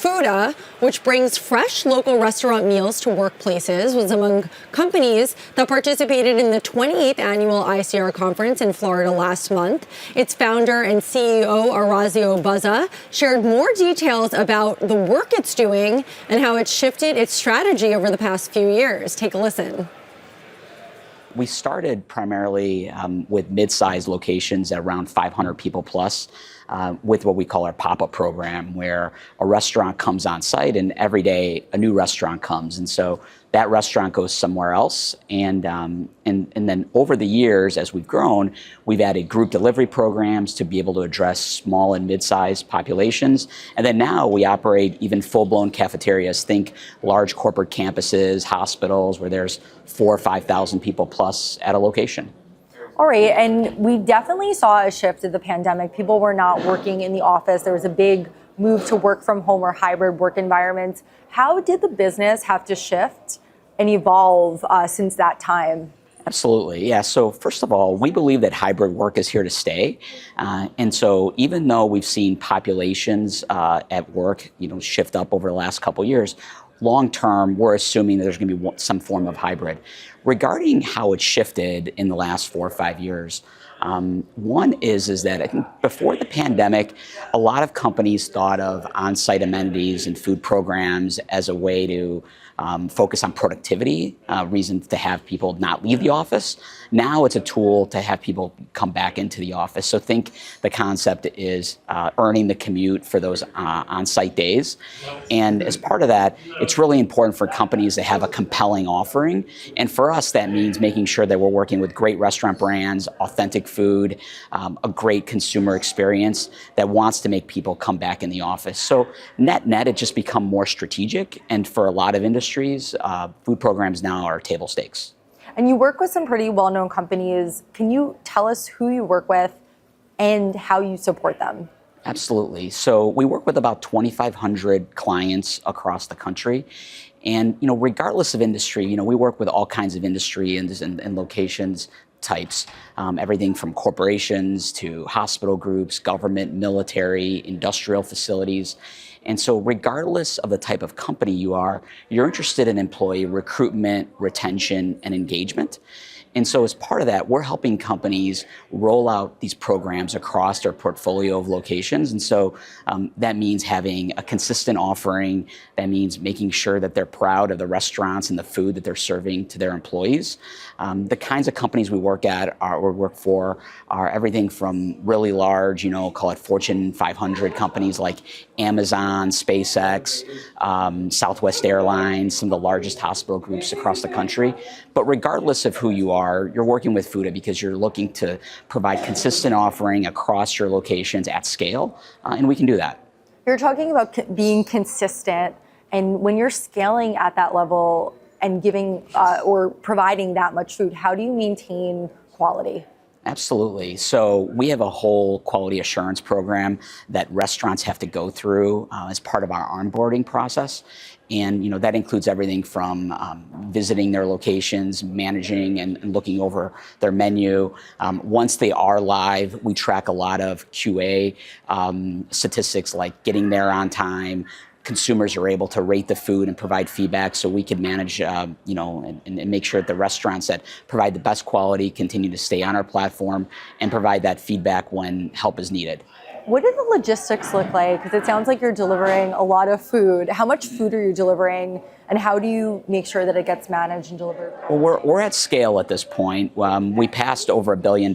Fooda, which brings fresh local restaurant meals to workplaces, was among companies that participated in the 28th annual ICR conference in Florida last month. Its founder and CEO, Orazio Buzza, shared more details about the work it's doing and how it's shifted its strategy over the past few years. Take a listen. We started primarily with mid-sized locations at around 500 people plus with what we call our pop-up program, where a restaurant comes on site and every day a new restaurant comes. And so that restaurant goes somewhere else. And then over the years, as we've grown, we've added group delivery programs to be able to address small and mid-sized populations. And then now we operate even full-blown cafeterias. Think large corporate campuses, hospitals, where there's 4,000 or 5,000 people plus at a location. All right, and we definitely saw a shift in the pandemic. People were not working in the office. There was a big move to work from home or hybrid work environments. How did the business have to shift and evolve since that time? Absolutely, yeah. So first of all, we believe that hybrid work is here to stay. And so even though we've seen populations at work, shift up over the last couple of years, long term, we're assuming that there's going to be some form of hybrid. Regarding how it shifted in the last 4 or 5 years, one is that I think before the pandemic, a lot of companies thought of on-site amenities and food programs as a way to focus on productivity, reasons to have people not leave the office. Now it's a tool to have people come back into the office. So think the concept is earning the commute for those on-site days. And as part of that, it's really important for companies to have a compelling offering. And for us, that means making sure that we're working with great restaurant brands, authentic food, a great consumer experience that wants to make people come back in the office. So net, it just become more strategic. And for a lot of industries, food programs now are table stakes. And you work with some pretty well-known companies. Can you tell us who you work with and how you support them? Absolutely. So we work with about 2,500 clients across the country. And regardless of industry, we work with all kinds of industry and locations types, everything from corporations to hospital groups, government, military, industrial facilities. And so regardless of the type of company you're interested in employee recruitment, retention, and engagement. And so as part of that, we're helping companies roll out these programs across their portfolio of locations. And so that means having a consistent offering. That means making sure that they're proud of the restaurants and the food that they're serving to their employees. The kinds of companies we work for are everything from really large, call it Fortune 500 companies like Amazon, SpaceX, Southwest Airlines, some of the largest hospital groups across the country. But regardless of who you're working with Fooda because you're looking to provide consistent offering across your locations at scale, and we can do that. You're talking about being consistent, and when you're scaling at that level and giving or providing that much food, how do you maintain quality? Absolutely. So we have a whole quality assurance program that restaurants have to go through as part of our onboarding process. And that includes everything from visiting their locations, managing and looking over their menu. Once they are live, we track a lot of QA statistics like getting there on time. Consumers are able to rate the food and provide feedback so we can manage, and make sure that the restaurants that provide the best quality continue to stay on our platform and provide that feedback when help is needed. What do the logistics look like? Because it sounds like you're delivering a lot of food. How much food are you delivering, and how do you make sure that it gets managed and delivered? Well, we're at scale at this point. We passed over $1 billion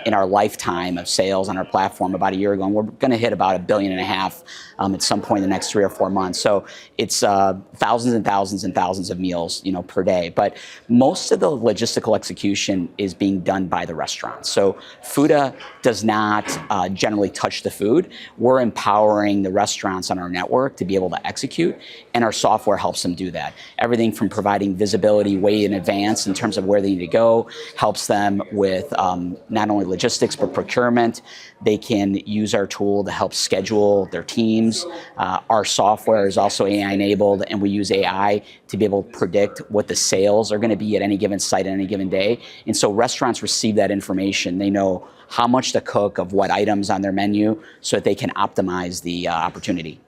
in our lifetime of sales on our platform about a year ago, and we're going to hit about $1.5 billion at some point in the next 3 or 4 months. So it's thousands and thousands and thousands of meals, per day. But most of the logistical execution is being done by the restaurant. So Fooda does not generally touch the food. We're empowering the restaurants on our network to be able to execute, and our software helps them do that. Everything from providing visibility way in advance in terms of where they need to go, helps them with not only logistics but procurement. They can use our tool to help schedule their teams. Our software is also AI enabled, and we use AI to be able to predict what the sales are going to be at any given site on any given day. And so restaurants receive that information. They know how much to cook of what items on their menu so that they can optimize the opportunity.